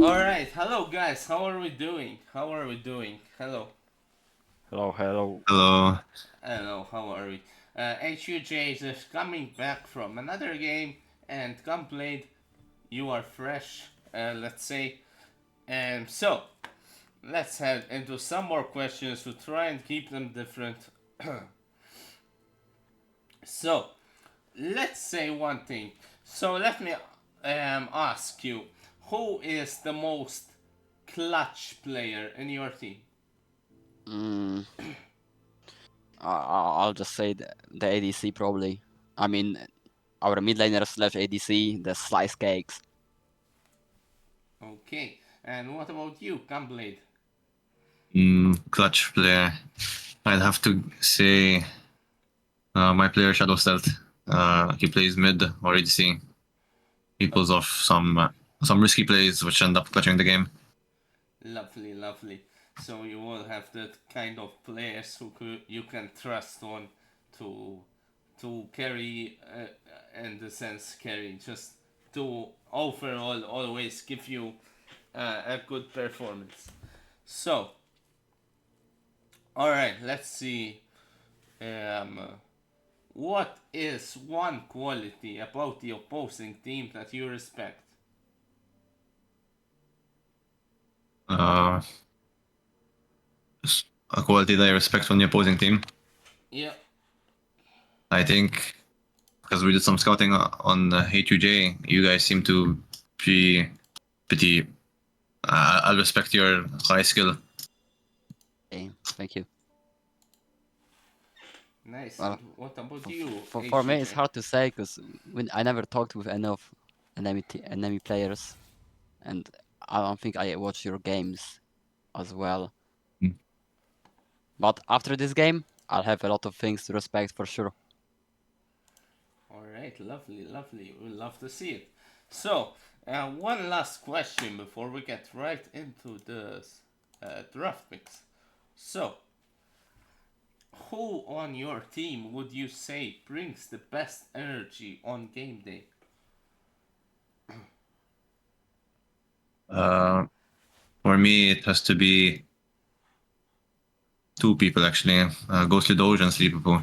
Alright, hello guys, how are we doing? How are we doing? Hello. Hello, hello. Hello. Hello, how are we? HUJ is just coming back from another game and complained you are fresh, let's say. And so, let's head into some more questions to try and keep them different. So, let's say one thing. So, let me ask you who is the most clutch player in your team? Mm, I'll just say the ADC probably. I mean, our mid laner slash ADC, the slice cakes. Okay, and what about you, Gunblade? Clutch player. I'd have to say my player Shadow Stealth. He plays mid or ADC. He Oh, pulls off some risky plays which end up clutching the game. lovely, lovely. So you will have that kind of players you can trust on to carry, in the sense carry, just to overall always give you a good performance. So, all right, let's see. Um, what is one quality about the opposing team that you respect? Uh, a quality that I respect from the opposing team. Yeah. I think because we did some scouting on HUJ, you guys seem to be pretty. I'll respect your high skill. Okay, thank you. Nice. And Well, what about for, you, for me, it's HUJ? hard to say because when I never talked with any of enemy players, and I don't think I watch your games as well. Mm. But after this game, I'll have a lot of things to respect for sure. All right, lovely, lovely. We love to see it. So, one last question before we get right into the draft picks. So, who on your team would you say brings the best energy on game day? Uh, for me, it has to be two people actually. Ghostly Doge and Sleepable.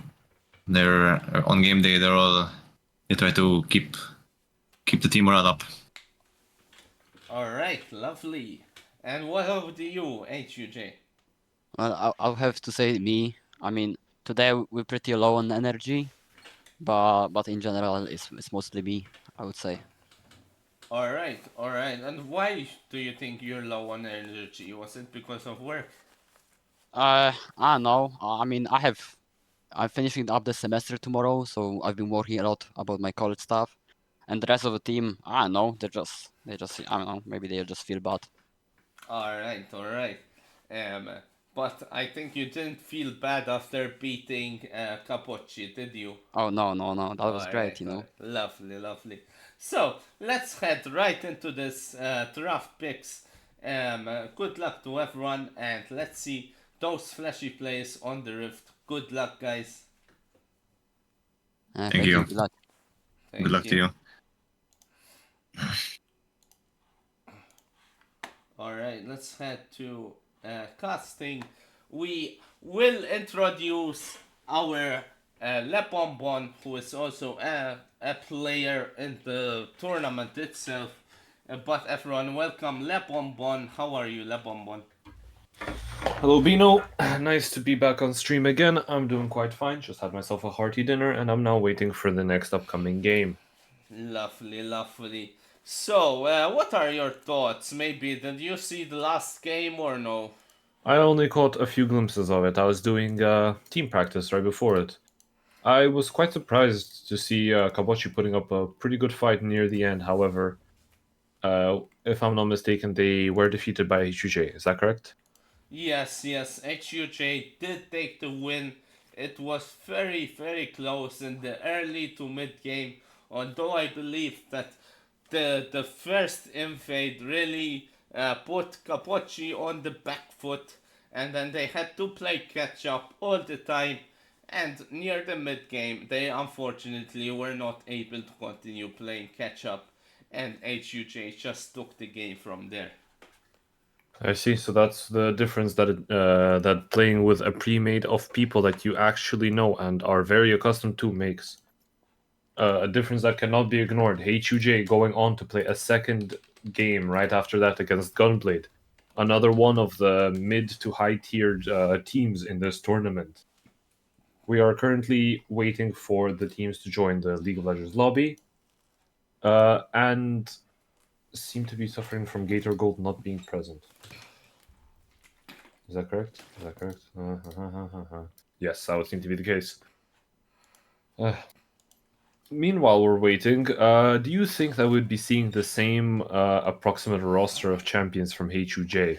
They're on game day. They try to keep the team morale up. All right, lovely. And what about you, HUJ? Well, I'll have to say me. I mean, today we're pretty low on energy, but in general, it's mostly me, I would say. All right, all right. And why do you think you're low on energy? Was it because of work? I don't know. I mean, I'm finishing up the semester tomorrow, so I've been working a lot about my college stuff. And the rest of the team, I don't know. I don't know. Maybe they just feel bad. All right, all right. Um, but I think you didn't feel bad after beating Capocci, did you? Oh no, no, no. That was Alright, great, you know. alright. Lovely, lovely. So, let's head right into this draft picks. Good luck to everyone, and let's see those flashy plays on the Rift. Good luck, guys. Thank Thank you. you. Good luck. Good Thank luck to you. you. Alright, let's head to casting. We will introduce our Leponbon, who is also a player in the tournament itself. But everyone, welcome Leponbon. How are you, Leponbon? Hello, Bino. Nice to be back on stream again. I'm doing quite fine. Just had myself a hearty dinner, and I'm now waiting for the next upcoming game. Lovely, lovely. So, what are your thoughts? Maybe did you see the last game or no? I only caught a few glimpses of it. I was doing team practice right before it. I was quite surprised to see Kabochi putting up a pretty good fight near the end. However, if I'm not mistaken, they were defeated by HUJ. Is that correct? Yes, yes, HUJ did take the win. It was very, very close in the early to mid game, although I believe that the first invade really put Capocci on the back foot, and then they had to play catch up all the time. And near the mid game, they unfortunately were not able to continue playing catch up, and HUJ just took the game from there. I see. So that's the difference that playing with a pre-made of people that you actually know and are very accustomed to makes. A difference that cannot be ignored. HUJ going on to play a second game right after that against Gunblade, another one of the mid to high tiered teams in this tournament. We are currently waiting for the teams to join the League of Legends lobby, and seem to be suffering from Gator Gold not being present. Is that correct? Is that correct? Yes, that would seem to be the case. Meanwhile, we're waiting. Do you think that we'd be seeing the same approximate roster of champions from HUJ?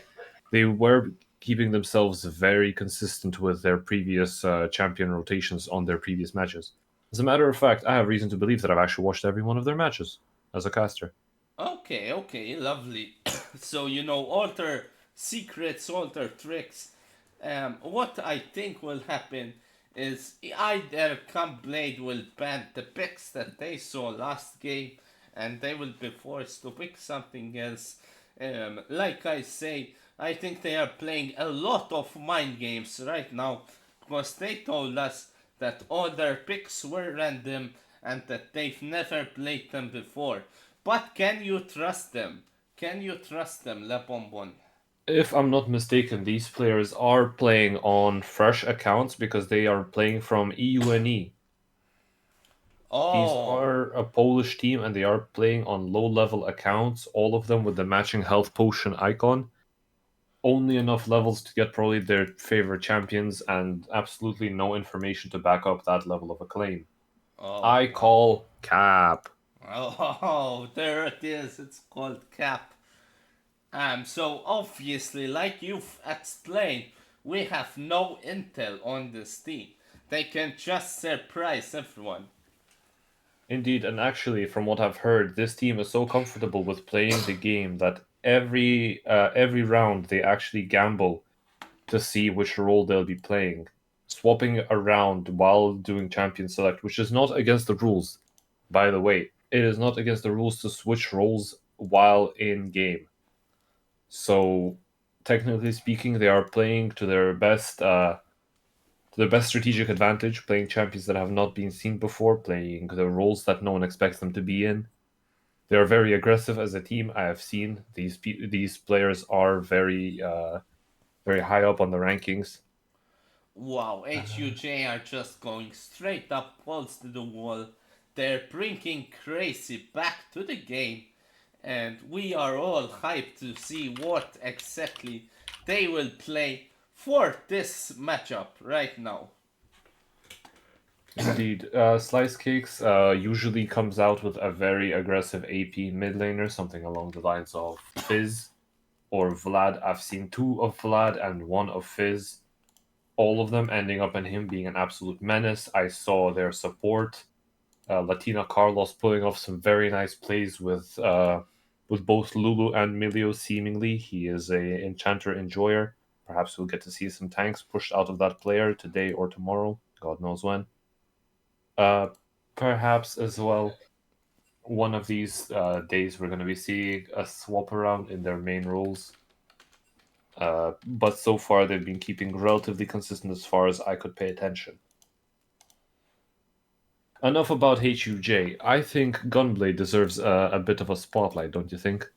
They were keeping themselves very consistent with their previous champion rotations on their previous matches. As a matter of fact, I have reason to believe that I've actually watched every one of their matches as a caster. Okay, lovely. So you know all their secrets, all their tricks. What I think will happen is either Blade will ban the picks that they saw last game, and they will be forced to pick something else. Like I say, I think they are playing a lot of mind games right now because they told us that all their picks were random and that they've never played them before. But can you trust them? Can you trust them, Le Bonbon? If I'm not mistaken, these players are playing on fresh accounts because they are playing from EUNE. These Oh, are a Polish team and they are playing on low level accounts, all of them with the matching health potion icon. Only enough levels to get probably their favorite champions and absolutely no information to back up that level of acclaim. oh, I oh. call cap. Oh, there it is. It's called Cap. So obviously, like you've explained, we have no intel on this team. They can just surprise everyone. Indeed, and actually, from what I've heard, this team is so comfortable with playing the game that every round they actually gamble to see which role they'll be playing, swapping around while doing champion select, which is not against the rules, by the way. It is not against the rules to switch roles while in game. So, technically speaking, they are playing to their best strategic advantage, playing champions that have not been seen before, playing the roles that no one expects them to be in. They are very aggressive as a team. I have seen these players are very high up on the rankings. Wow, HUJ are just going straight up balls to the wall. They're bringing crazy back to the game, and we are all hyped to see what exactly they will play for this matchup right now. Indeed, Slice Cakes usually comes out with a very aggressive AP mid laner, something along the lines of Fizz or Vlad. I've seen two of Vlad and one of Fizz, all of them ending up in him being an absolute menace. I saw their support, Latina Carlos, pulling off some very nice plays with both Lulu and Milio. Seemingly, he is a enchanter enjoyer. Perhaps we'll get to see some tanks pushed out of that player today or tomorrow. God knows when. Uh, Perhaps as well, one of these days we're going to be seeing a swap around in their main roles. But so far they've been keeping relatively consistent as far as I could pay attention. Enough about HUJ. I think Gunblade deserves a bit of a spotlight, don't you think?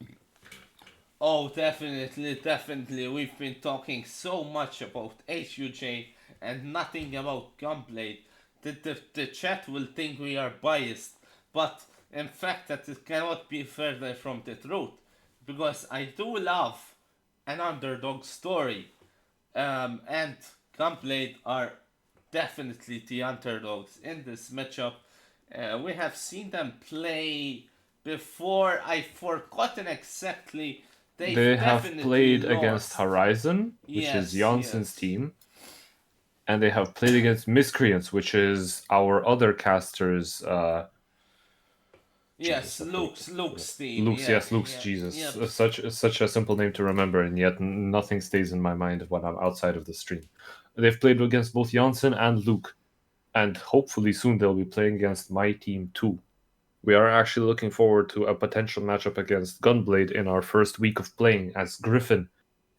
Oh, definitely. We've been talking so much about HUJ and nothing about Gunblade. The chat will think we are biased, but in fact, that it cannot be further from the truth. Because I do love an underdog story. And Gunblade are definitely the underdogs in this matchup. We have seen them play before. I've forgotten exactly. They've They have definitely played against lost. Horizon, which is Janssen's Yes. team, and they have played against Miscreants, which is our other caster's. Yes, Jesus, Luke's team. Luke's, Yeah, yes, Luke's. yeah, Jesus, yep. such a simple name to remember, and yet nothing stays in my mind when I'm outside of the stream. They've played against both Janssen and Luke, and hopefully soon they'll be playing against my team too. We are actually looking forward to a potential matchup against Gunblade in our first week of playing as Griffin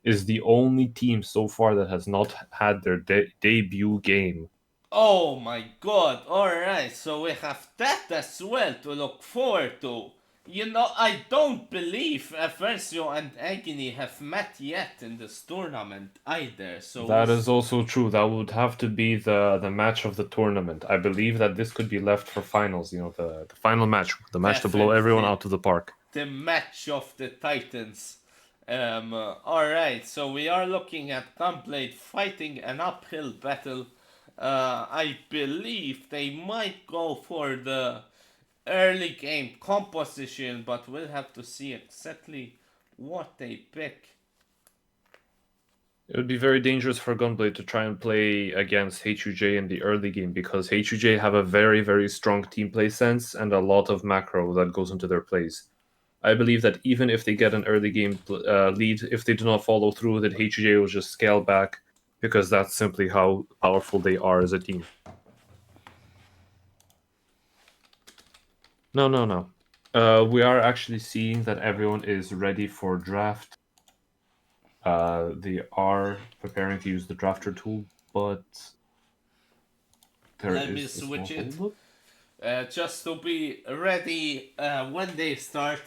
is the only team so far that has not had their debut game. Oh my god, alright, so we have that as well to look forward to. You know, I don't believe Versio and Agony have met yet in this tournament either, so That is also true. That would have to be the match of the tournament. I believe that this could be left for finals, the final match, the match to blow everyone Definitely. out of the park. the match of the Titans. Alright, so we are looking at Gunblade fighting an uphill battle. I believe they might go for the early game composition, but we'll have to see exactly what they pick. It would be very dangerous for Gunblade to try and play against HUJ in the early game because HUJ have a very, very strong team play sense and a lot of macro that goes into their plays. I believe that even if they get an early game lead, if they do not follow through, that HUJ will just scale back because that's simply how powerful they are as a team. No. We are actually seeing that everyone is ready for draft. They are preparing to use the drafter tool, but there Let me is a small switch it. holdup. Just to be ready when they start.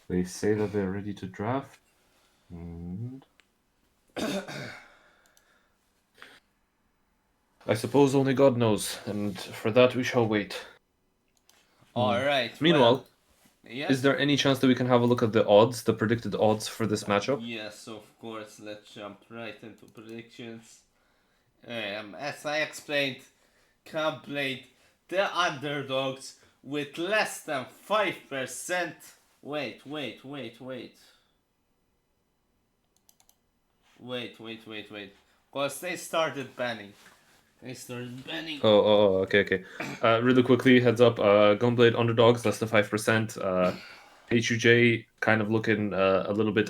They say that they're ready to draft. And I suppose only God knows, and for that we shall wait. Alright. Meanwhile, yes. is there any chance that we can have a look at the odds, the predicted odds for this matchup? Yes, of course. Let's jump right into predictions. As I explained, Gunblade, the underdogs with less than 5%. Wait. Because they started banning. Okay. Really quickly, heads up, Gunblade underdogs, less than 5%. HUJ kind of looking a little bit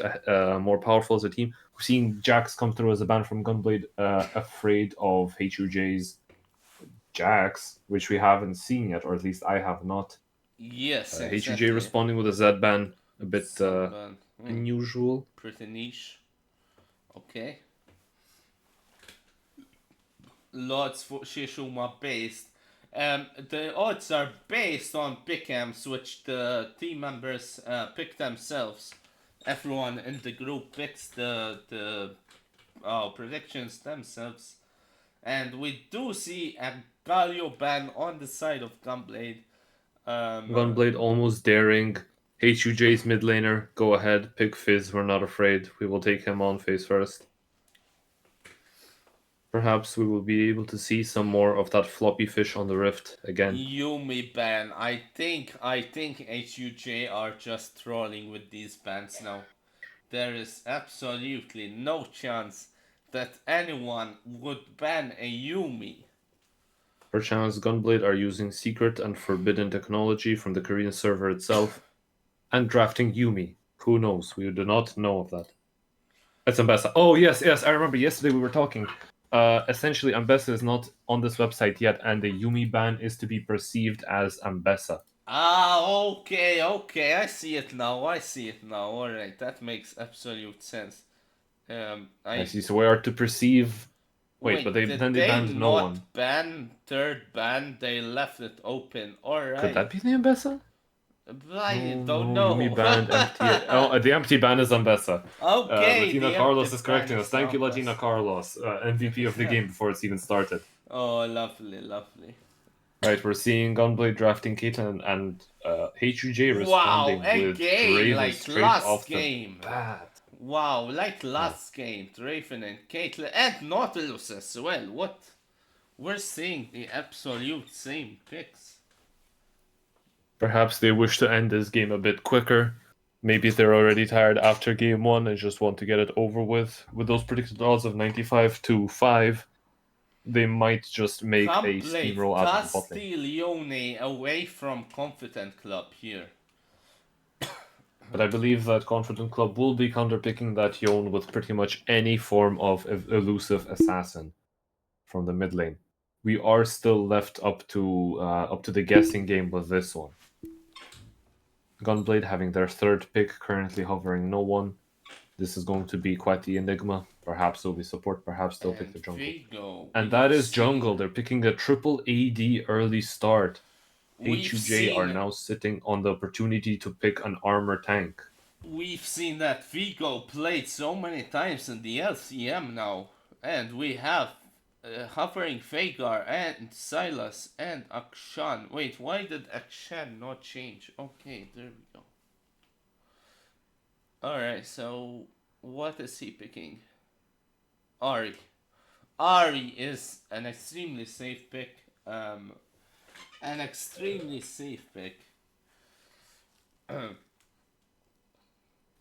more powerful as a team. We're seeing Jax come through as a ban from Gunblade, afraid of HUJ's Jax, which we haven't seen yet, or at least I have not. Yes, HUJ exactly. responding with a Z ban, a bit Sunburn. unusual. Pretty niche. Okay. Lots for Shishuma based. The odds are based on pick'ems, which the team members pick themselves. Everyone in the group picks the predictions themselves. And we do see a Galio ban on the side of Gunblade. Gunblade almost daring. HUJ's mid laner, go ahead, pick Fizz, we're not afraid. We will take him on face first. Perhaps we will be able to see some more of that floppy fish on the Rift again. Yumi ban. I think HUJ are just trolling with these bans now. There is absolutely no chance that anyone would ban a Yumi. Perchance Gunblade are using secret and forbidden technology from the Korean server itself and drafting Yumi. Who knows? We do not know of that. That's Ambessa. Oh, yes, I remember yesterday we were talking. Essentially, Ambessa is not on this website yet, and the Yumi ban is to be perceived as Ambessa. Okay, I see it now. Alright, that makes absolute sense. I see. So we are to perceive. Wait, but they banned no one. Ban third ban? They left it open. Alright. Could that be the Ambessa? I don't know. Yumi banned empty. Oh, the empty ban is Ambessa. Okay. Latina the Carlos empty is correcting ban us. Thank you, Ambessa. Latina Carlos, MVP of the game before it's even started. Oh, lovely. Right, we're seeing Gunblade drafting Caitlyn and HUJ responding with again, Draven like straight last off game. the bat. Wow, like last game, Draven and Caitlyn and Nautilus as well. What? We're seeing the absolute same picks. Perhaps they wish to end this game a bit quicker. Maybe they're already tired after game one and just want to get it over with. With those predicted odds of 95-5, they might just make a steamroll out of the bot lane. Castiglione away from Confident Club here. But I believe that Confident Club will be counterpicking that Yone with pretty much any form of elusive assassin from the mid lane. We are still left up to the guessing game with this one. Gunblade having their third pick, currently hovering no one. This is going to be quite the enigma. Perhaps it'll be support, perhaps they'll pick And the jungle. Vigo, And that is jungle. They're picking a triple AD early start. HUJ are now sitting on the opportunity to pick an armor tank. We've seen that Vigo played so many times in the LCM now, and we have hovering Vagar and Silas and Akshan. Wait, why did Akshan not change? Okay, there we go. Alright, so what is he picking? Ari. Ari is an extremely safe pick. An extremely safe pick.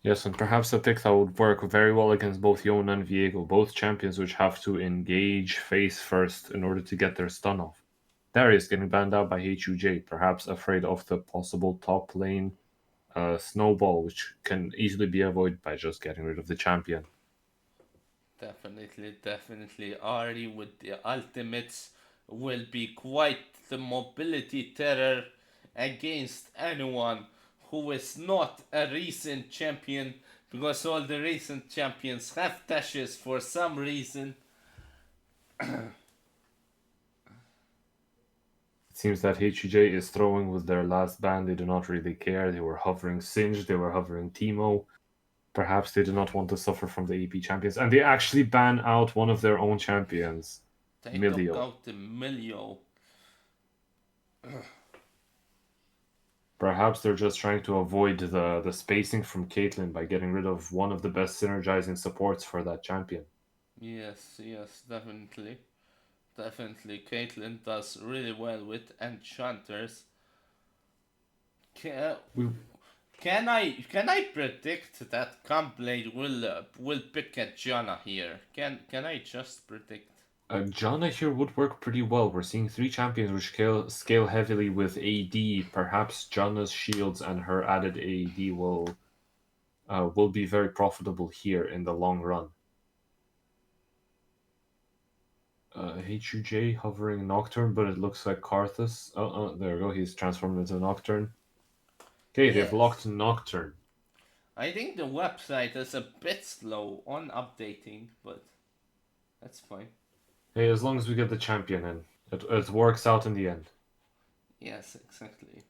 Yes, and perhaps a pick that would work very well against both Yone and Viego, both champions which have to engage face first in order to get their stun off. Darius getting banned out by HUJ, perhaps afraid of the possible top lane snowball, which can easily be avoided by just getting rid of the champion. Definitely. Ari with the ultimates will be quite the mobility terror against anyone who is not a recent champion, because all the recent champions have dashes for some reason. It seems that HUJ is throwing with their last ban. They do not really care. They were hovering Singed, they were hovering Teemo. Perhaps they do not want to suffer from the AP champions. And they actually ban out one of their own champions. They Milio. took out the Milio. Perhaps they're just trying to avoid the spacing from Caitlyn by getting rid of one of the best synergizing supports for that champion. Yes, definitely. Caitlyn does really well with enchanters. Can I predict that Gunblade will pick a Janna here? Can I just predict? Janna here would work pretty well. We're seeing 3 champions which scale heavily with AD. Perhaps Janna's shields and her added AD will be very profitable here in the long run. HUJ hovering Nocturne, but it looks like Karthus. There we go. He's transformed into Nocturne. Okay, they've locked Nocturne. I think the website is a bit slow on updating, but that's fine. Hey, as long as we get the champion in, it works out in the end. Yes, exactly.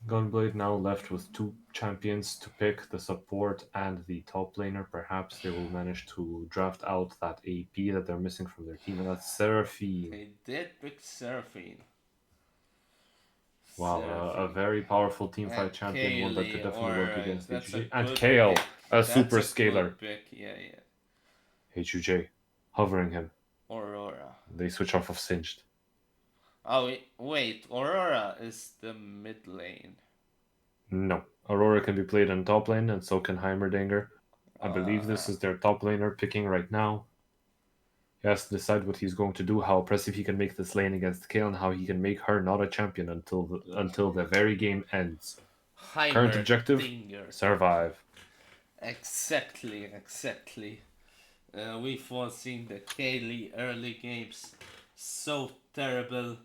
Gunblade now left with 2 champions to pick, the support and the top laner. Perhaps they will manage to draft out that AP that they're missing from their team, and that's Seraphine. They did pick Seraphine. Wow, a very powerful teamfight champion, Kaylee, one that could definitely work against HUJ. And good Kale, pick. a That's super a scaler. good pick. Yeah. HUJ, hovering him. Aurora. They switch off of Singed. Oh, wait. Aurora is the mid lane. No. Aurora can be played in top lane, and so can Heimerdinger. I believe this is their top laner picking right now. He has to decide what he's going to do, how oppressive he can make this lane against Kayle, and how he can make her not a champion until the very game ends. Current objective: survive. Exactly. We've all seen the Kaylee early games. So terrible.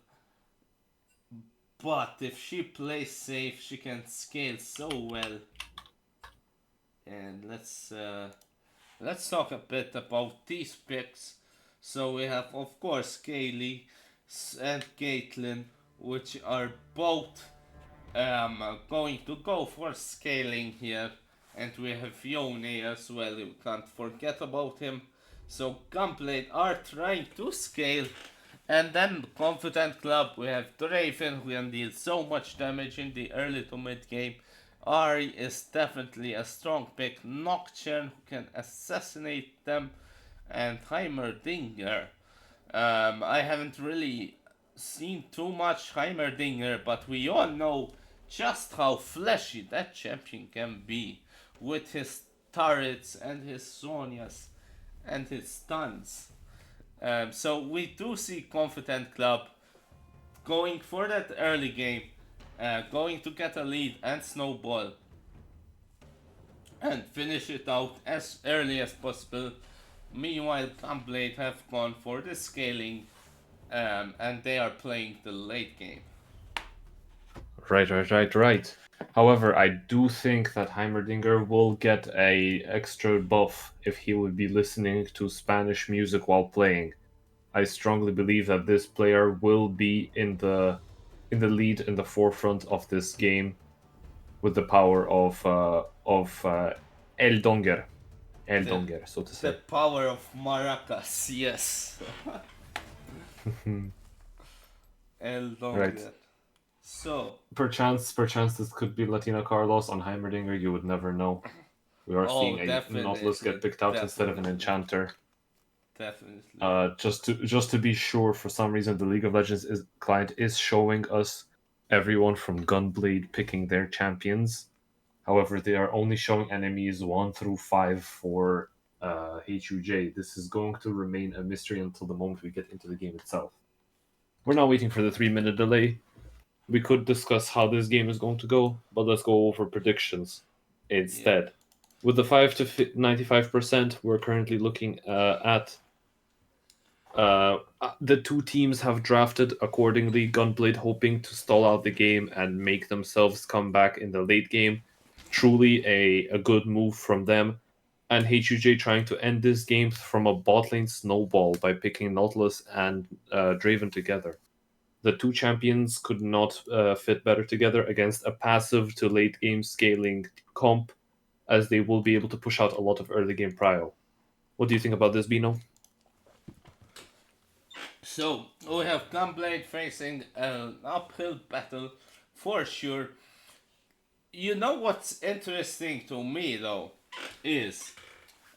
But if she plays safe, she can scale so well. And let's talk a bit about these picks. So we have, of course, Kaylee and Caitlyn, which are both going to go for scaling here. And we have Yone as well, you can't forget about him. So Gunblade are trying to scale. And then Confident Club, we have Draven, who can deal so much damage in the early to mid game. Ari is definitely a strong pick. Nocturne, who can assassinate them. And Heimerdinger. I haven't really seen too much Heimerdinger, but we all know just how flashy that champion can be with his turrets and his Sonias and his stuns. So we do see Confident Club going for that early game, going to get a lead and snowball and finish it out as early as possible. Meanwhile, Gunblade have gone for the scaling and they are playing the late game. Right. However, I do think that Heimerdinger will get a extra buff if he would be listening to Spanish music while playing. I strongly believe that this player will be in the lead, in the forefront of this game, with the power of El Donger, The, so to the say. power of maracas, yes. El Right. Donger. So, Perchance, this could be Latina Carlos on Heimerdinger. You would never know. We are seeing a Nautilus get picked out instead of an Enchanter. Definitely. Just to be sure, for some reason, the League of Legends client is showing us everyone from Gunblade picking their champions. However, they are only showing enemies 1 through 5 for HUJ. This is going to remain a mystery until the moment we get into the game itself. We're now waiting for the 3-minute delay. We could discuss how this game is going to go, but let's go over predictions instead. Yeah. With the 5 to 95%, we're currently looking at the two teams have drafted accordingly. Gunblade hoping to stall out the game and make themselves come back in the late game. Truly a good move from them. And HUJ trying to end this game from a bot lane snowball by picking Nautilus and Draven together. The two champions could not fit better together against a passive to late game scaling comp, as they will be able to push out a lot of early game prio. What do you think about this, Bino? So, we have Gunblade facing an uphill battle for sure. You know what's interesting to me though is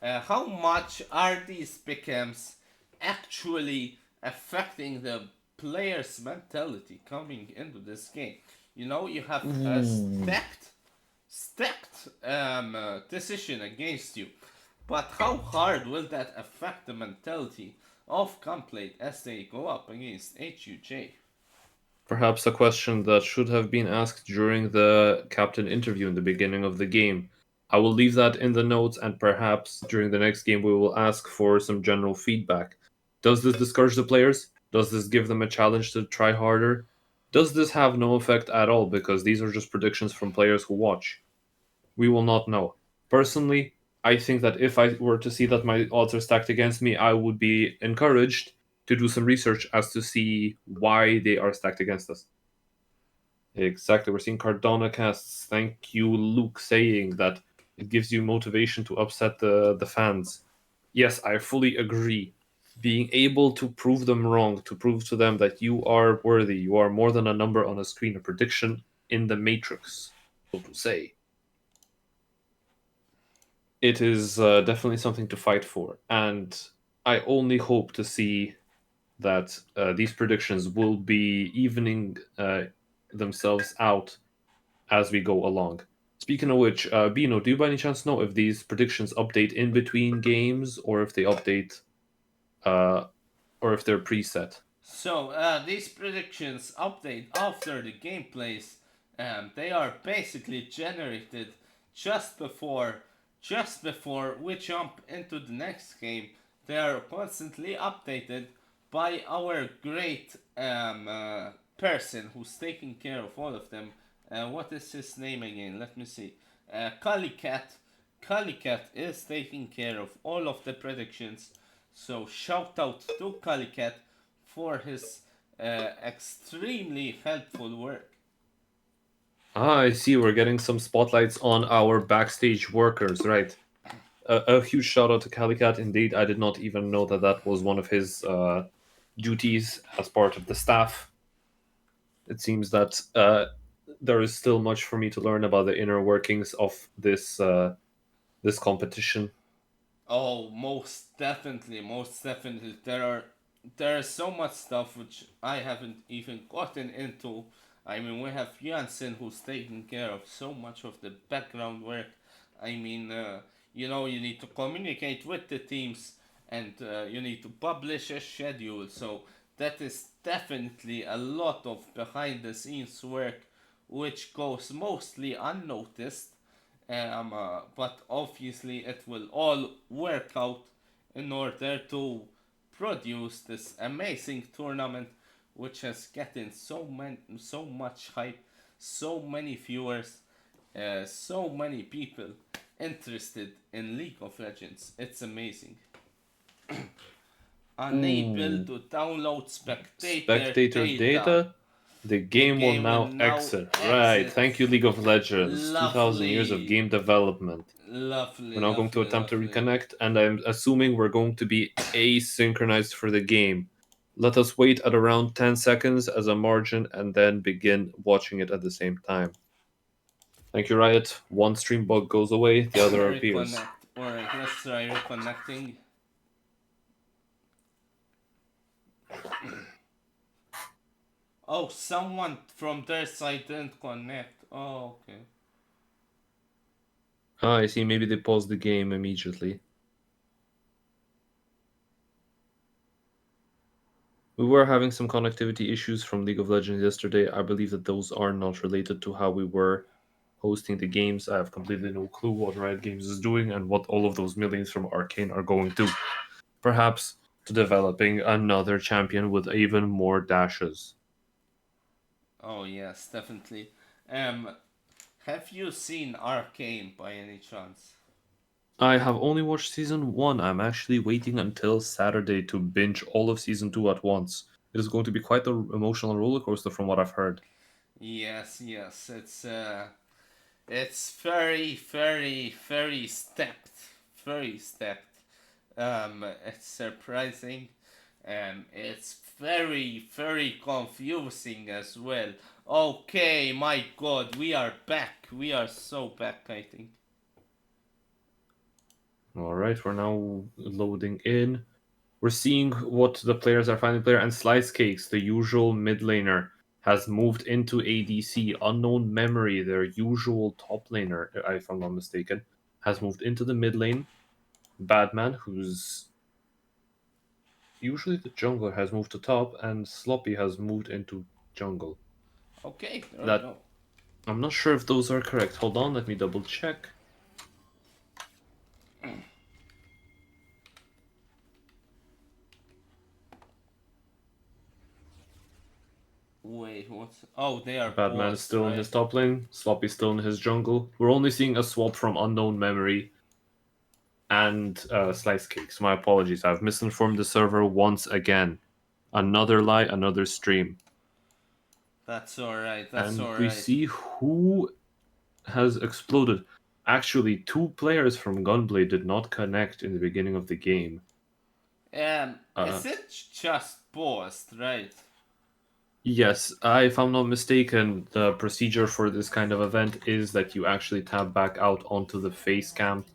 how much are these pick'ems actually affecting the player's mentality coming into this game? You know, you have a stacked decision against you, but how hard will that affect the mentality of Gunblade as they go up against HUJ? Perhaps a question that should have been asked during the captain interview in the beginning of the game. I will leave that in the notes, and perhaps during the next game we will ask for some general feedback. Does this discourage the players? Does this give them a challenge to try harder? Does this have no effect at all, because these are just predictions from players who watch? We will not know. Personally, I think that if I were to see that my odds are stacked against me, I would be encouraged to do some research as to see why they are stacked against us. Exactly. We're seeing Cardona casts. Thank you, Luke, saying that it gives you motivation to upset the fans. Yes, I fully agree. Being able to prove them wrong, to prove to them that you are worthy, you are more than a number on a screen, a prediction in the matrix, so to say. It is definitely something to fight for. And I only hope to see that these predictions will be evening themselves out as we go along. Speaking of which, Bino, do you by any chance know if these predictions update in between games, or if they update, or if they're preset? So these predictions update after the gameplays. They are basically generated just before we jump into the next game. They are constantly updated by our great person who's taking care of all of them. What is his name again? Let me see. Calicat. Calicat is taking care of all of the predictions. So shout out to Calicat for his extremely helpful work. Ah, I see. We're getting some spotlights on our backstage workers, right? A huge shout out to Calicat. Indeed, I did not even know that that was one of his duties as part of the staff. It seems that there is still much for me to learn about the inner workings of this competition. Oh, most definitely, most definitely. There is so much stuff which I haven't even gotten into. I mean, we have Jansen who's taking care of so much of the background work. I mean, you know, you need to communicate with the teams and you need to publish a schedule. So that is definitely a lot of behind the scenes work which goes mostly unnoticed, but obviously it will all work out in order to produced this amazing tournament, which has gotten so much hype, so many viewers, so many people interested in League of Legends. It's amazing. Unable to download Spectator data. The game will now exit. Right. Thank you, League of Legends. 2,000 years of game development. Lovely. We're now going to attempt to reconnect, and I'm assuming we're going to be asynchronized for the game. Let us wait at around 10 seconds as a margin and then begin watching it at the same time. Thank you, Riot. One stream bug goes away, the other appears. Alright, let's try reconnecting. Oh, someone from their side didn't connect. Oh, okay. Ah, I see. Maybe they paused the game immediately. We were having some connectivity issues from League of Legends yesterday. I believe that those are not related to how we were hosting the games. I have completely no clue what Riot Games is doing and what all of those millions from Arcane are going to. Perhaps to developing another champion with even more dashes. Oh yes, definitely. Have you seen Arcane by any chance? I have only watched season 1. I'm actually waiting until Saturday to binge all of season 2 at once. It is going to be quite an emotional roller coaster from what I've heard. Yes, it's very stepped, very stepped. It's surprising. It's very confusing as well. Okay, my God, we are back. We are so back, I think. Alright, we're now loading in. We're seeing what the players are finding player, and Slice Cakes, the usual mid laner, has moved into ADC. Unknown Memory, their usual top laner, if I'm not mistaken, has moved into the mid lane. Badman, who's usually the jungler, has moved to top, and Sloppy has moved into jungle. Okay, there we That go. I'm not sure if those are correct. Hold on, let me double check. Wait, what's... Oh, they are Batman is paused, still in right? his top lane. Sloppy still in his jungle. We're only seeing a swap from Unknown Memory and Slice Cakes. My apologies. I've misinformed the server once again. Another lie, another stream. That's alright, And we see who has exploded. Actually, 2 players from Gunblade did not connect in the beginning of the game. Is it just paused, right? Yes, if I'm not mistaken, the procedure for this kind of event is that you actually tab back out onto the face cam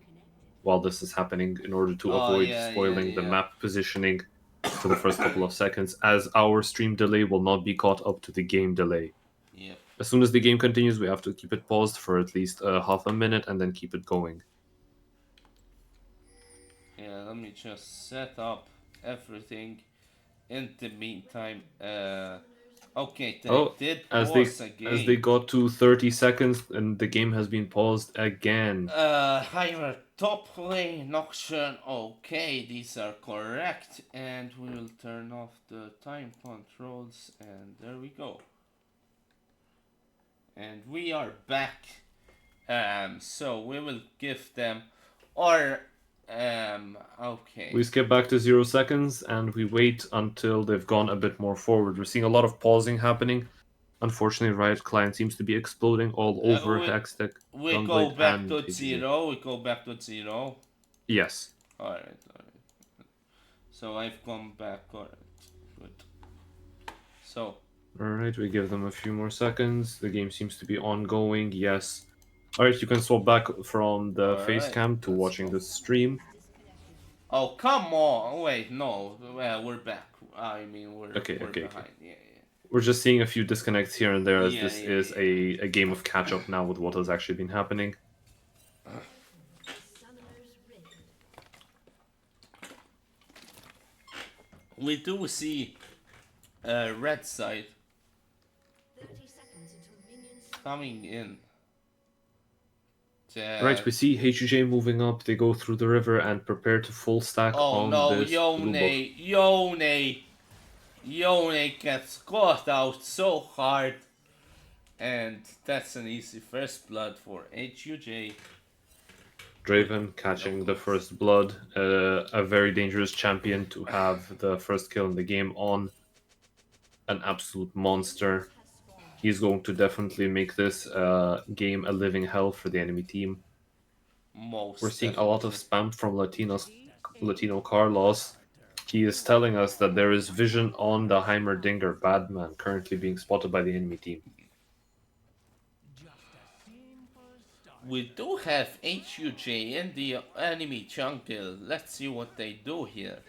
while this is happening in order to Oh, avoid yeah, spoiling the yeah. map positioning for the first couple of seconds, as our stream delay will not be caught up to the game delay. Yep. As soon as the game continues, we have to keep it paused for at least half a minute and then keep it going. Yeah, let me just set up everything in the meantime. Okay, they did As pause they again. got to 30 seconds and the game has been paused again. Higher top lane, Nocturne. Okay, these are correct. And we will turn off the time controls. And there we go. And we are back. So we will give them our okay. We skip back to 0 seconds and we wait until they've gone a bit more forward. We're seeing a lot of pausing happening. Unfortunately, Riot Client seems to be exploding all over Hextech, We go Gunblade, back and to HUJ. 0. We go back to 0. Yes. Alright. So I've come back. Alright. Good. So. Alright, we give them a few more seconds. The game seems to be ongoing. Yes. Alright, you can swap back from the face cam to watching the stream. Oh, come on. Wait, no. Well, we're back. I mean, we're behind. Yeah. We're just seeing a few disconnects here and there as Yeah, this yeah, is yeah. a game of catch up now with what has actually been happening. We do see red side coming in. Right, we see HUJ moving up. They go through the river and prepare to full stack Oh on no, this blue buff. Yone gets caught out so hard. And that's an easy first blood for HUJ. Draven catching the first blood. A very dangerous champion to have the first kill in the game on. An absolute monster. He's going to definitely make this game a living hell for the enemy team. Most We're seeing definitely. a lot of spam from Latino Carlos. He is telling us that there is vision on the Heimerdinger Badman currently being spotted by the enemy team. We do have HUJ in the enemy jungle. Let's see what they do here.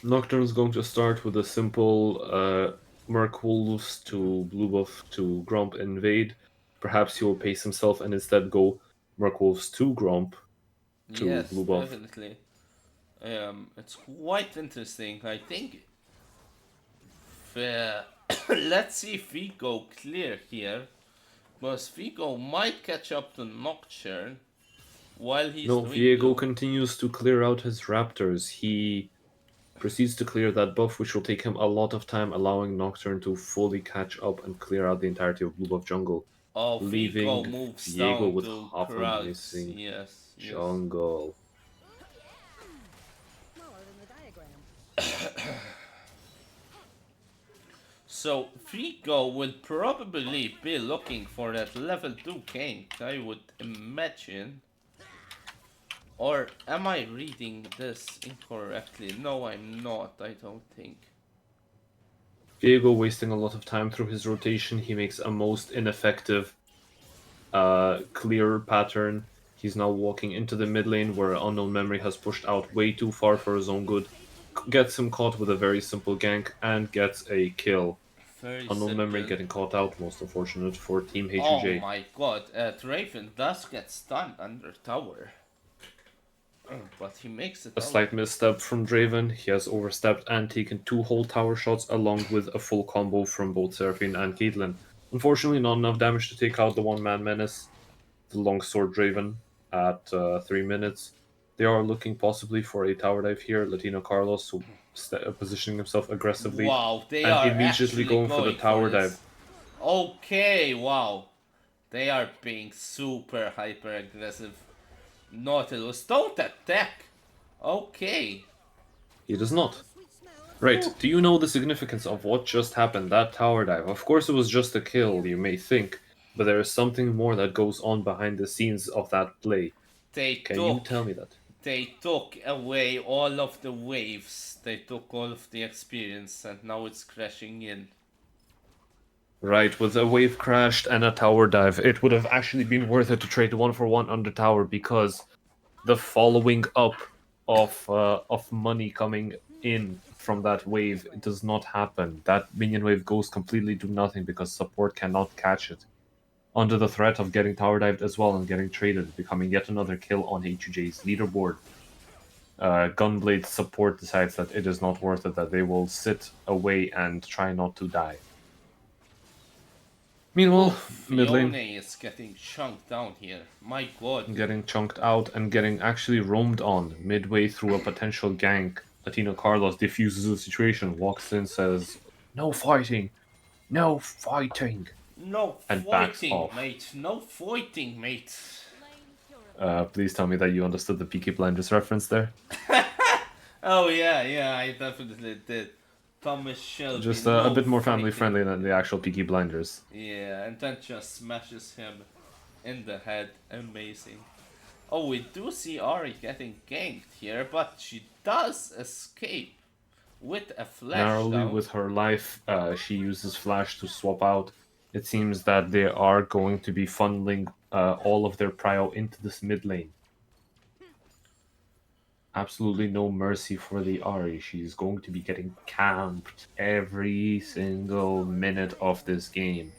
Nocturne is going to start with a simple Merc Wolves to blue buff to Gromp invade. Perhaps he will pace himself and instead go Merc Wolves to Gromp to Yes, blue buff. definitely. It's quite interesting. I think. Let's see if we go clear here. Because Vigo might catch up to Nocturne while he's No, doing Viego blue. continues to clear out his raptors. He proceeds to clear that buff, which will take him a lot of time, allowing Nocturne to fully catch up and clear out the entirety of blue buff jungle. Oh, Vigo Leaving moves Viego down with to half a Krugs. missing Yes. jungle. So Vigo will probably be looking for that level 2 gank, I would imagine. Or am I reading this incorrectly? No, I'm not, I don't think. Viego wasting a lot of time through his rotation. He makes a most ineffective clear pattern. He's now walking into the mid lane where Unknown Memory has pushed out way too far for his own good. Gets him caught with a very simple gank and gets a kill. Very Unknown simple. Memory getting caught out, most unfortunate for Team Oh HUJ. my god, Draven does get stunned under tower. But he makes it A out. slight misstep from Draven. He has overstepped and taken 2 whole tower shots along with a full combo from both Seraphine and Caitlyn. Unfortunately, not enough damage to take out the one-man menace, the longsword Draven, at 3 minutes. They are looking possibly for a tower dive here. Latino Carlos who positioning himself aggressively Wow, they and are immediately actually going for the tower this. dive. Okay, wow. They are being super hyper aggressive. Nautilus, don't attack! Okay. He does not. Right, do you know the significance of what just happened, that tower dive? Of course it was just a kill, you may think, but there is something more that goes on behind the scenes of that play. Can you tell me that? They took away all of the waves. They took all of the experience and now it's crashing in. Right, with a wave crashed and a tower dive, it would have actually been worth it to trade 1-for-1 under tower because the following up of money coming in from that wave does not happen. That minion wave goes completely to nothing because support cannot catch it. Under the threat of getting tower dived as well and getting traded, becoming yet another kill on HUJ's leaderboard. Gunblade support decides that it is not worth it, that they will sit away and try not to die. Meanwhile, mid lane Fiona is getting chunked down here. My god. getting chunked out and getting actually roamed on midway through a potential gank. Latino Carlos diffuses the situation, walks in, says, "No fighting, no fighting," No and backs fighting, off. mate. No fighting, mate. Please tell me that you understood the Peaky Blinders reference there. Oh yeah, I definitely did. Thomas Shelby. Just no a bit more fighting. family friendly than the actual Peaky Blinders. Yeah, and then just smashes him in the head. Amazing. Oh, we do see Ari getting ganked here, but she does escape with a flash Narrowly down. with her life, she uses Flash to swap out. It seems that they are going to be funneling all of their prio into this mid lane. Absolutely no mercy for the Ari. She's going to be getting camped every single minute of this game.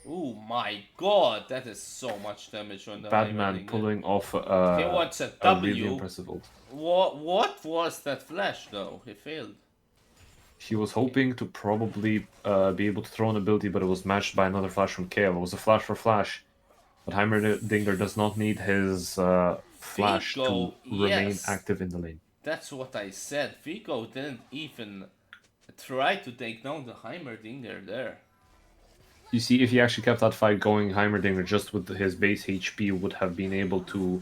Oh my god, that is so much damage on the Batman Heimerdinger. pulling off He wants a W. really impressive ult. What was that flash though? He failed. He was hoping to probably be able to throw an ability, but it was matched by another flash from Kale. It was a flash for flash. But Heimerdinger does not need his flash Vigo, to remain yes, active in the lane. that's what I said. Vigo didn't even try to take down the Heimerdinger there. You see, if he actually kept that fight going, Heimerdinger just with his base HP would have been able to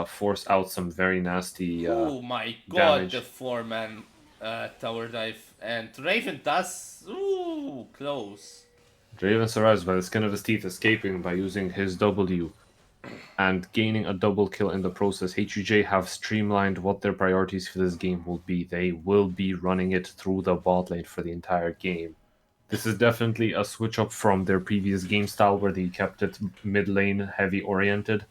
force out some very nasty Oh my god, the damage. 4-man tower dive. And Raven does. Ooh, close. Draven survives by the skin of his teeth, escaping by using his W and gaining a double kill in the process. HUJ have streamlined what their priorities for this game will be. They will be running it through the bot lane for the entire game. This is definitely a switch up from their previous game style where they kept it mid lane heavy oriented,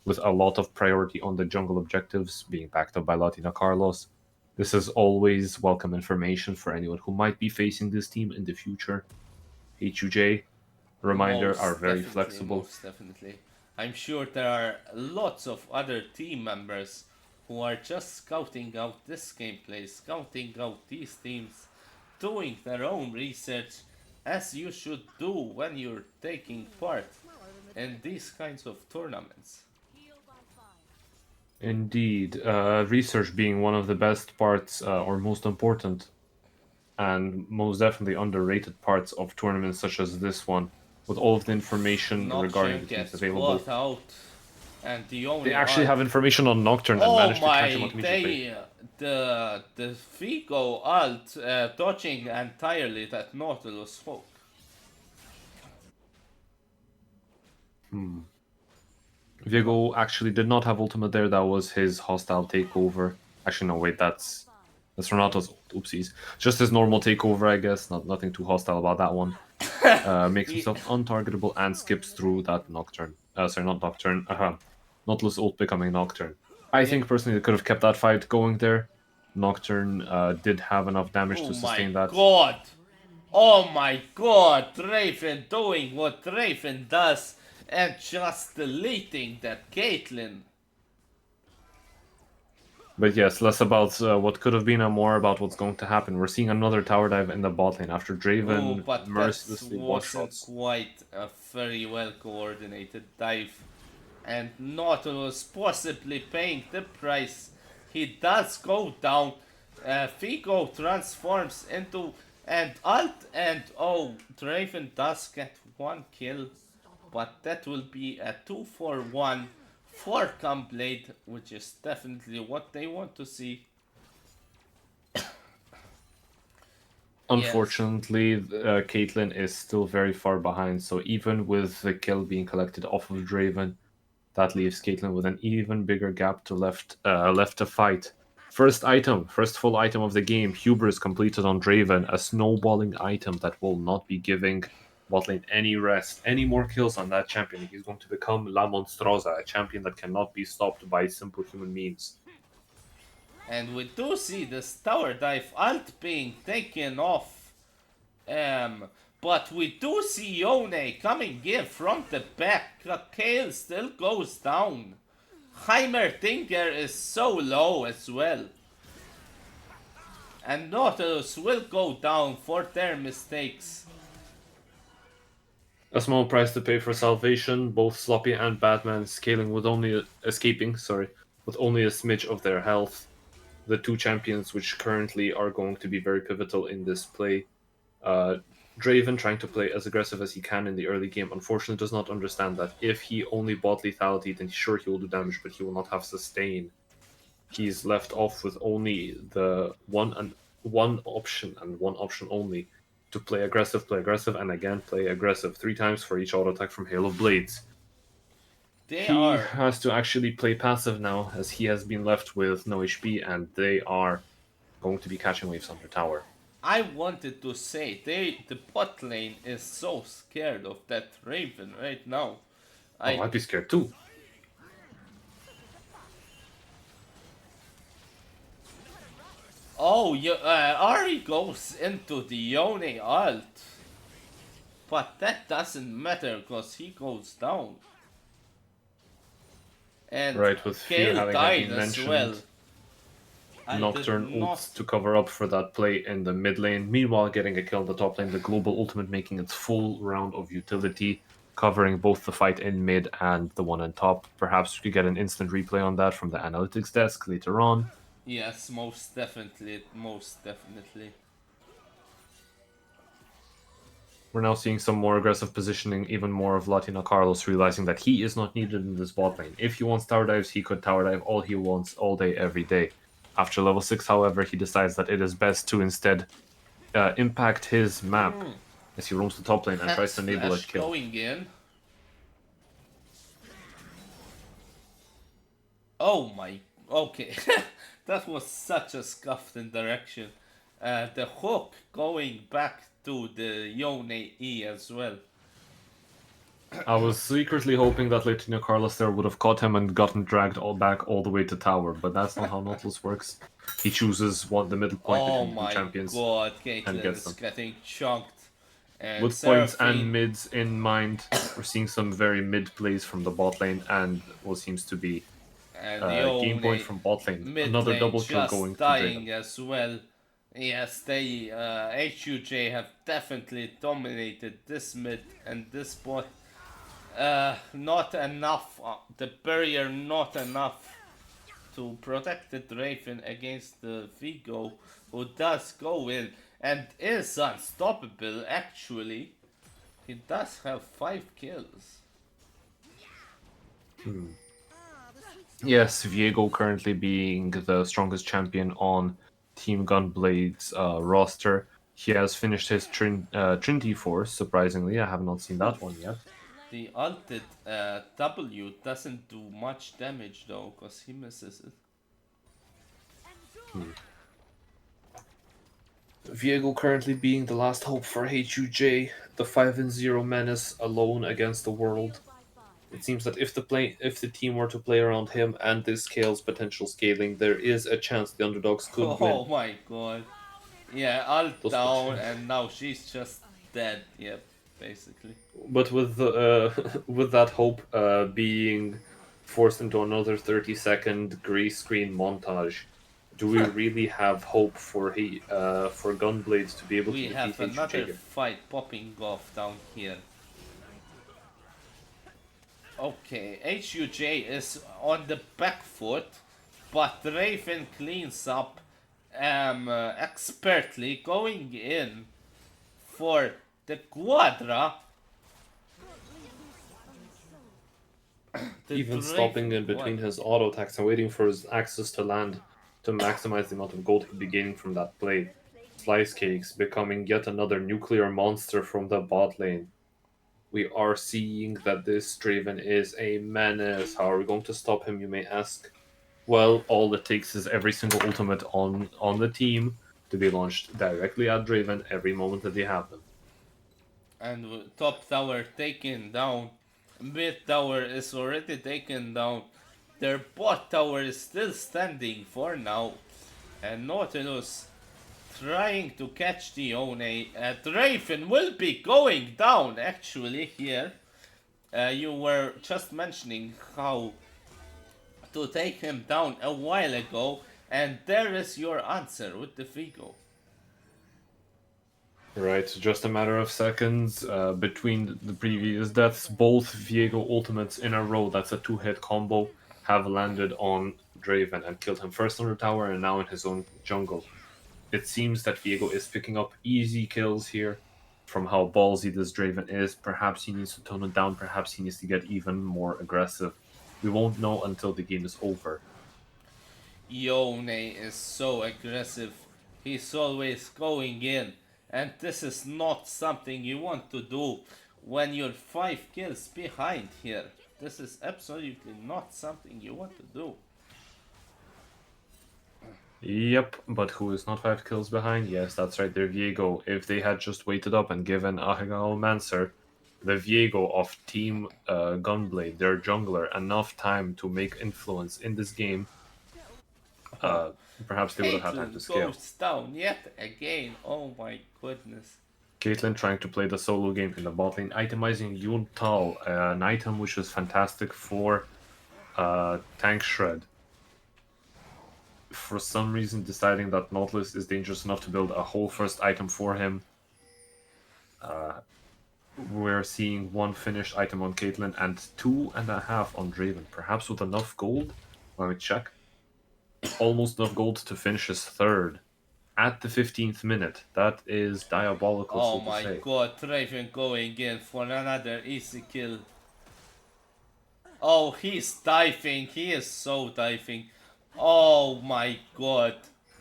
with a lot of priority on the jungle objectives being backed up by Latina Carlos. This is always welcome information for anyone who might be facing this team in the future. HUJ, reminder, are very flexible. Most definitely. I'm sure there are lots of other team members who are just scouting out this gameplay, scouting out these teams, doing their own research, as you should do when you're taking part in these kinds of tournaments. Indeed, research being one of the best parts or most important and most definitely underrated parts of tournaments such as this one, with all of the information regarding Nocturne the teams gets available. bought out, and the only They actually have information on Nocturne and oh managed to catch him out my, immediately. the Vigo alt dodging entirely that Nautilus hook. Viego actually did not have ultimate there. That was his hostile takeover. Actually, no, wait, that's Renato's ult. Oopsies. Just his normal takeover, I guess. Nothing too hostile about that one. Makes himself untargetable and skips through that Nocturne. Sorry, not Nocturne. Nautilus ult becoming Nocturne. I think personally they could have kept that fight going there. Nocturne did have enough damage to sustain that. God! Oh my god! Raven doing what Raven does and just deleting that Caitlyn. But yes, less about what could have been and more about what's going to happen. We're seeing another tower dive in the bot lane after Draven But that mercilessly wasn't one-shots. quite a very well coordinated dive. And Nautilus possibly paying the price. He does go down. Vigo transforms into and alt, and oh, Draven does get one kill, but that will be a 2-for-1 for Blade, which is definitely what they want to see. Unfortunately, Caitlyn is still very far behind, so even with the kill being collected off of Draven, that leaves Caitlyn with an even bigger gap to left to fight. First full item of the game, Hubris completed on Draven, a snowballing item that will not be giving botlane any rest. Any more kills on that champion, he's going to become La Monstrosa, a champion that cannot be stopped by simple human means. And we do see this tower dive alt being taken off. But we do see Yone coming in from the back. Kale still goes down. Heimerdinger is so low as well. And Nautilus will go down for their mistakes. A small price to pay for salvation, both Sloppy and Batman escaping with only a smidge of their health. The two champions which currently are going to be very pivotal in this play. Draven trying to play as aggressive as he can in the early game, unfortunately does not understand that if he only bought lethality, then sure he will do damage, but he will not have sustain. He's left off with only the one option and one option only to play aggressive, and again play aggressive 3 times for each auto attack from Hail of Blades. He has to actually play passive now, as he has been left with no HP, and they are going to be catching waves on their tower. I wanted to say, the bot lane is so scared of that Raven right now. I'd be scared too. Oh, Ari goes into the Yone alt. But that doesn't matter because he goes down. And right, with Fear having been mentioned, well. Nocturne ults to cover up for that play in the mid lane. Meanwhile, getting a kill in the top lane, the global ultimate making its full round of utility. covering both the fight in mid and the one on top. Perhaps we could get an instant replay on that from the analytics desk later on. Yes, most definitely, most definitely. We're now seeing some more aggressive positioning, even more of Latina Carlos realizing that he is not needed in this bot lane. If he wants tower dives, he could tower dive all he wants, all day, every day. After level 6, however, he decides that it is best to instead impact his map as he roams the top lane and Hat tries to enable a flash kill. going in. Oh my, okay. That was such a scuffed in direction. The hook going back to the Yone E as well. I was secretly hoping that Latina Carlos there would have caught him and gotten dragged back all the way to tower, but that's not how Nautilus works. He chooses the middle point Oh between two my champions god, and Caitlyn gets is them. getting chunked. And With points and Seraphine, mids in mind, we're seeing some very mid plays from the bot lane and what seems to be and game point Yone from bot lane. mid Another lane double kill going just to Draven. dying as well. Yes, they HUJ have definitely dominated this mid and this bot. Not enough. The barrier not enough to protect the Draven against the Vigo, who does go in and is unstoppable. Actually, he does have 5 kills. Yes, Viego currently being the strongest champion on Team Gunblade's roster. He has finished his Trinity Force, surprisingly. I have not seen that one yet. The ulted W doesn't do much damage though, because he misses it. Viego currently being the last hope for HUJ, the 5-0 menace alone against the world. It seems that if the team were to play around him and this scale's potential scaling, there is a chance the underdogs could Oh win. my god. Yeah, ult Those down potential- and now she's just dead. Yep, basically. But with with that hope being forced into another 30-second grey screen montage, do we really have hope for Gunblades to be able We to have defeat another HUJ? fight popping off down here. Okay, HUJ is on the back foot, but Raven cleans up expertly, going in for the Quadra. The Even stopping in Draven between Quadra. his auto attacks and waiting for his axes to land to maximize the amount of gold he'd be gaining from that play. Slice Cakes becoming yet another nuclear monster from the bot lane. We are seeing that this Draven is a menace. How are we going to stop him, you may ask? Well, all it takes is every single ultimate on the team to be launched directly at Draven every moment that they have them. And top tower taken down. Mid tower is already taken down. Their bot tower is still standing for now. And Nautilus trying to catch the One. Draven will be going down actually here. You were just mentioning how to take him down a while ago. And there is your answer with the Vigo. Right, just a matter of seconds between the previous deaths. Both Viego ultimates in a row, that's a 2-hit combo, have landed on Draven and killed him first on the tower and now in his own jungle. It seems that Viego is picking up easy kills here from how ballsy this Draven is. Perhaps he needs to tone it down, perhaps he needs to get even more aggressive. We won't know until the game is over. Yone is so aggressive. He's always going in. And this is not something you want to do when you're 5 kills behind here. This is absolutely not something you want to do. Yep, but who is not 5 kills behind? Yes, that's right, they're Viego. If they had just waited up and given Ahigal Mancer, the Viego of Team Gunblade, their jungler, enough time to make influence in this game, perhaps they would have had time to Caitlyn scale. goes down yet again. Oh my goodness. Caitlyn trying to play the solo game in the bot lane, itemizing Yun Tal, an item which is fantastic for tank shred. For some reason, deciding that Nautilus is dangerous enough to build a whole first item for him. we're seeing 1 finished item on Caitlyn and 2.5 on Draven. Perhaps with enough gold. Let me check. Almost enough gold to finish his 3rd at the 15th minute. That is diabolical, Oh so to my say. god, Draven going in for another easy kill. Oh, he's diving. He is so diving. Oh my god.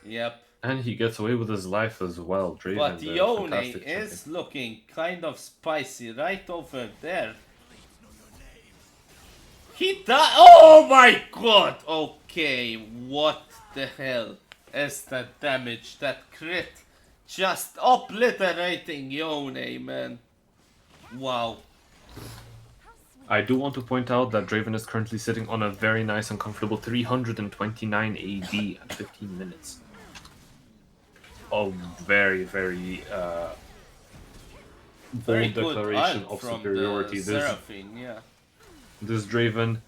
Yep. And he gets away with his life as well. Draven, But the Yone fantastic champion. is looking kind of spicy right over there. He died. Oh my god. Okay, what the hell is that damage? That crit just obliterating Yone, man. Wow. I do want to point out that Draven is currently sitting on a very nice and comfortable 329 AD at 15 minutes. A very, very Very bold good declaration ult of from superiority. the Seraphine, yeah. This Draven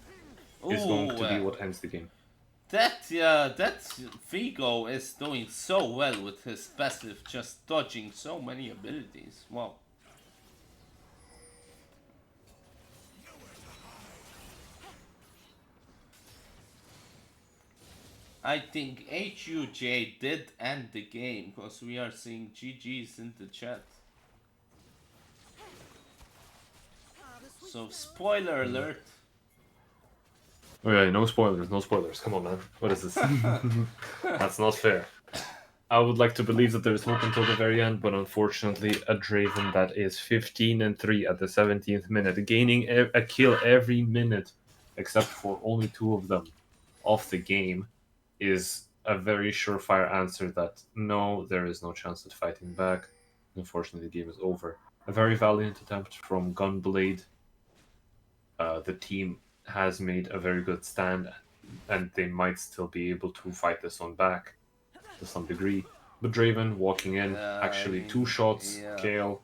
is going Ooh, to be what ends the game. that Vigo is doing so well with his passive, just dodging so many abilities. Wow. I think HUJ did end the game because we are seeing GG's in the chat. So spoiler alert. Oh yeah, no spoilers, no spoilers. Come on, man. What is this? That's not fair. I would like to believe that there is hope until the very end, but unfortunately, a Draven that is 15-3 at the 17th minute, gaining a kill every minute, except for only 2 of them off the game, is a very surefire answer that no, there is no chance at fighting back. Unfortunately, the game is over. A very valiant attempt from Gunblade. The team has made a very good stand, and they might still be able to fight this one back to some degree. But Draven walking in, actually 2 shots, yeah. KO.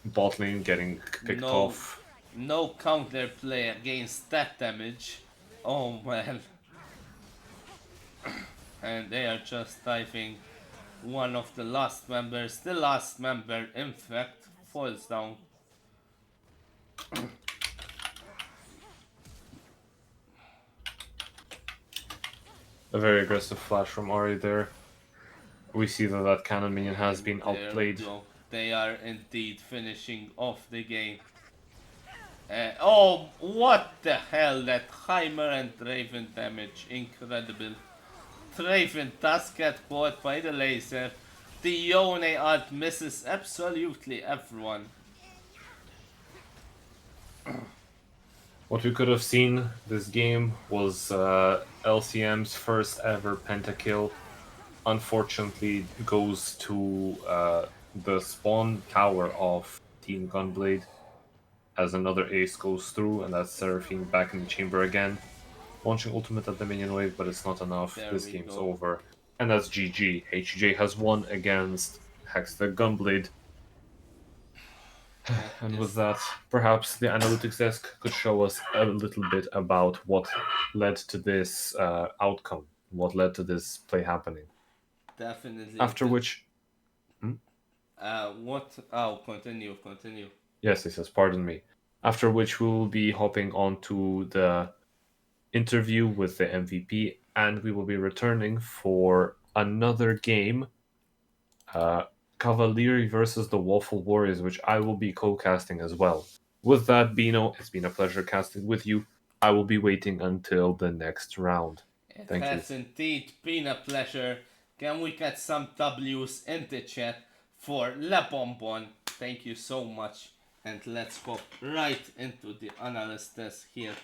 Bot lane getting picked off. No counter play against that damage. Oh man. And they are just diving one of the last members. The last member, in fact, falls down. A very aggressive flash from Ari there. We see that that cannon minion has been outplayed. They are indeed finishing off the game. Oh, what the hell, that Heimer and Draven damage, incredible. Draven does get caught by the laser. The Yone ult misses absolutely everyone. What we could have seen this game was LCM's first ever pentakill. Unfortunately, goes to the spawn tower of Team Gunblade, as another ace goes through, and that's Seraphine back in the chamber again. Launching ultimate at the minion wave, but it's not enough. This game's over. And that's GG. HJ has won against Hex the Gunblade. And with that, perhaps the analytics desk could show us a little bit about what led to this outcome, what led to this play happening. Definitely. After which... What? Oh, continue. Yes, he says, pardon me. After which we will be hopping on to the interview with the MVP, and we will be returning for another game, Cavalieri versus the Waffle Warriors, which I will be co-casting as well. With that, Bino, it's been a pleasure casting with you. I will be waiting until the next round. Thank you. It has indeed been a pleasure. Can we get some W's in the chat for Le Bonbon? Thank you so much. And let's go right into the analyst desk here.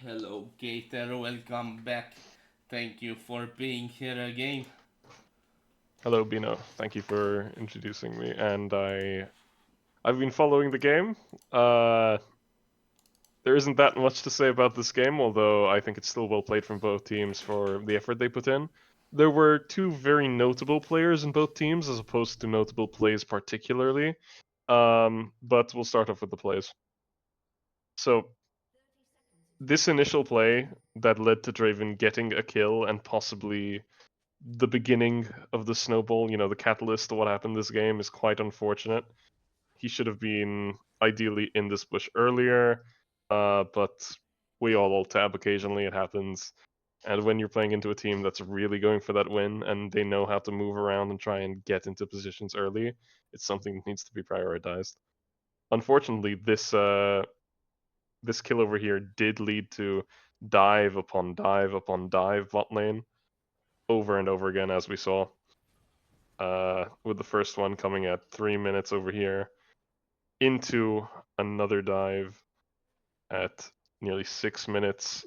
Hello Gator, welcome back. Thank you for being here again. Hello Bino, thank you for introducing me, and I've been following the game. there isn't that much to say about this game, although I think it's still well played from both teams for the effort they put in. There were two very notable players in both teams, as opposed to notable plays particularly. But we'll start off with the plays. So, this initial play that led to Draven getting a kill and possibly the beginning of the snowball, the catalyst to what happened this game, is quite unfortunate. He should have been ideally in this bush earlier, but we all ult tab occasionally, it happens. And when you're playing into a team that's really going for that win and they know how to move around and try and get into positions early, it's something that needs to be prioritized. Unfortunately, this kill over here did lead to dive upon dive upon dive bot lane over and over again, as we saw. With the first one coming at 3 minutes over here, into another dive at nearly 6 minutes,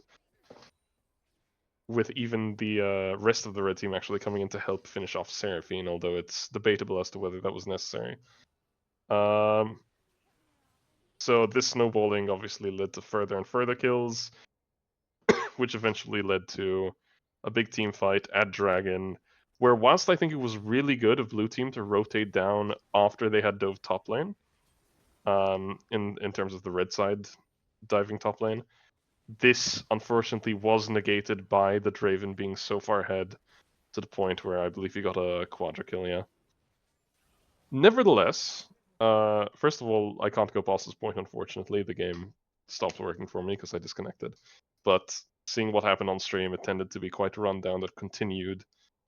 with even the rest of the red team actually coming in to help finish off Seraphine, although it's debatable as to whether that was necessary. So this snowballing obviously led to further and further kills, which eventually led to a big team fight at Dragon, where whilst I think it was really good of blue team to rotate down after they had dove top lane, in terms of the red side diving top lane, this unfortunately was negated by the Draven being so far ahead to the point where I believe he got a quadra kill, yeah. Nevertheless, first of all, I can't go past this point, unfortunately. The game stopped working for me because I disconnected. But seeing what happened on stream, it tended to be quite a rundown that continued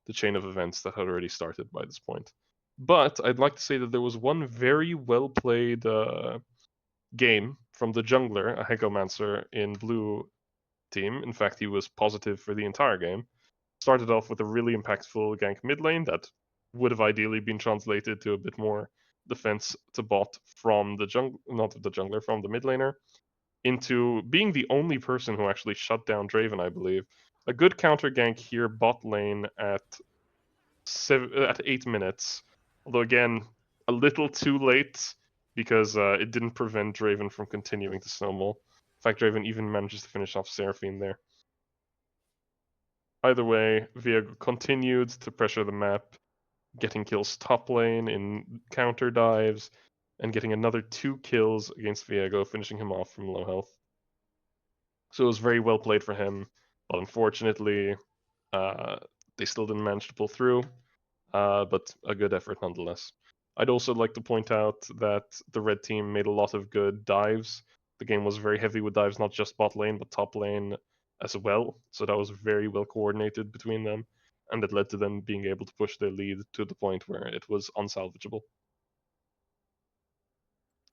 the chain of events that had already started by this point. But I'd like to say that there was one very well played game from the jungler, a Hegomancer in blue team. In fact, he was positive for the entire game. Started off with a really impactful gank mid lane that would have ideally been translated to a bit more defense to bot from the jungler, from the mid laner, into being the only person who actually shut down Draven, I believe. A good counter gank here, bot lane at 8 minutes. Although again, a little too late because it didn't prevent Draven from continuing to snowball. In fact, Draven even manages to finish off Seraphine there. Either way, Viego continued to pressure the map, getting kills top lane in counter dives, and getting another 2 kills against Viego, finishing him off from low health. So it was very well played for him, but unfortunately, they still didn't manage to pull through, but a good effort nonetheless. I'd also like to point out that the red team made a lot of good dives. The game was very heavy with dives, not just bot lane, but top lane as well. So that was very well coordinated between them, and it led to them being able to push their lead to the point where it was unsalvageable.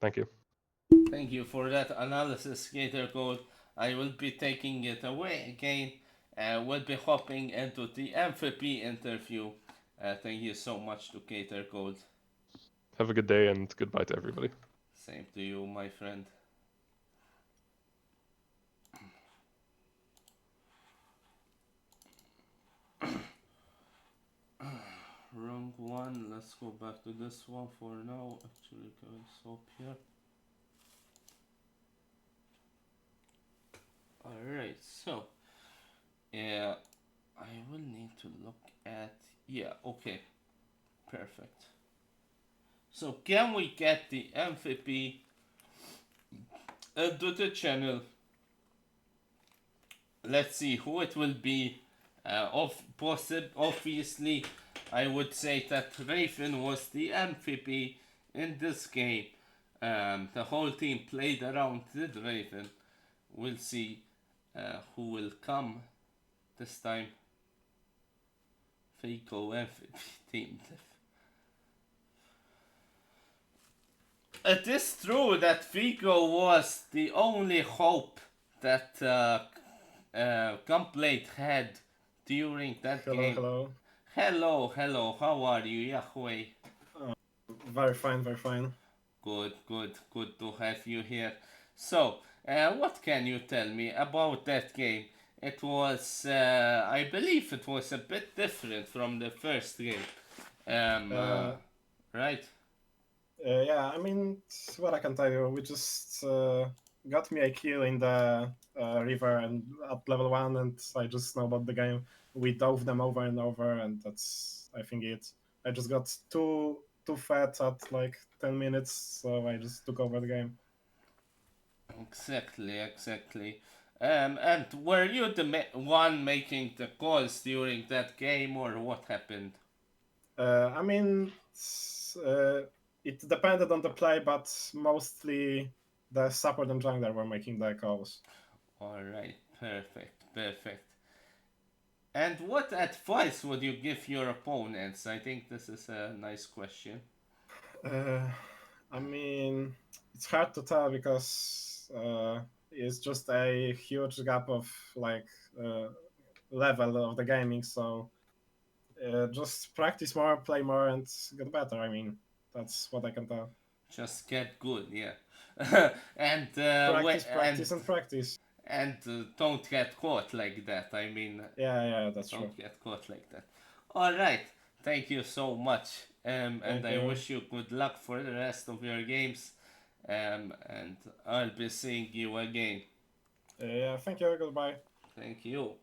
Thank you. Thank you for that analysis, Gator Code. I will be taking it away again. We'll be hopping into the MVP interview. Thank you so much to Gator Code. Have a good day and goodbye to everybody. Same to you, my friend. Wrong one. Let's go back to this one for now. Actually, going stop here. Alright, so I will need to look at, okay, perfect. So can we get the MVP into the channel? Let's see who it will be. Obviously, I would say that Raven was the MVP in this game. The whole team played around with Raven. We'll see who will come this time. Fico MVP team. It is true that Fico was the only hope that Complete had during that game. Hello. Hello, how are you, Yahweh? Very fine. Good to have you here. So, what can you tell me about that game? It was, I believe it was a bit different from the first game. Right? Yeah, I mean, what I can tell you, we just got me a kill in the river and at level 1, and I just snowballed the game. We dove them over and over, and that's, I think, it. I just got too fat at like 10 minutes, so I just took over the game. Exactly. And were you the one making the calls during that game, or what happened? I mean, it depended on the play, but mostly the support and jungler were making the calls. All right, perfect. And what advice would you give your opponents? I think this is a nice question. I mean, it's hard to tell because it's just a huge gap of like level of the gaming. So just practice more, play more, and get better. I mean, that's what I can tell. Just get good, yeah. And Practice, and practice. and don't get caught like that. I mean, Yeah, that's true. don't get caught like that. All right, thank you so much. And Thank I you. wish you good luck for the rest of your games. And I'll be seeing you again. Yeah, thank you. Goodbye. Thank you.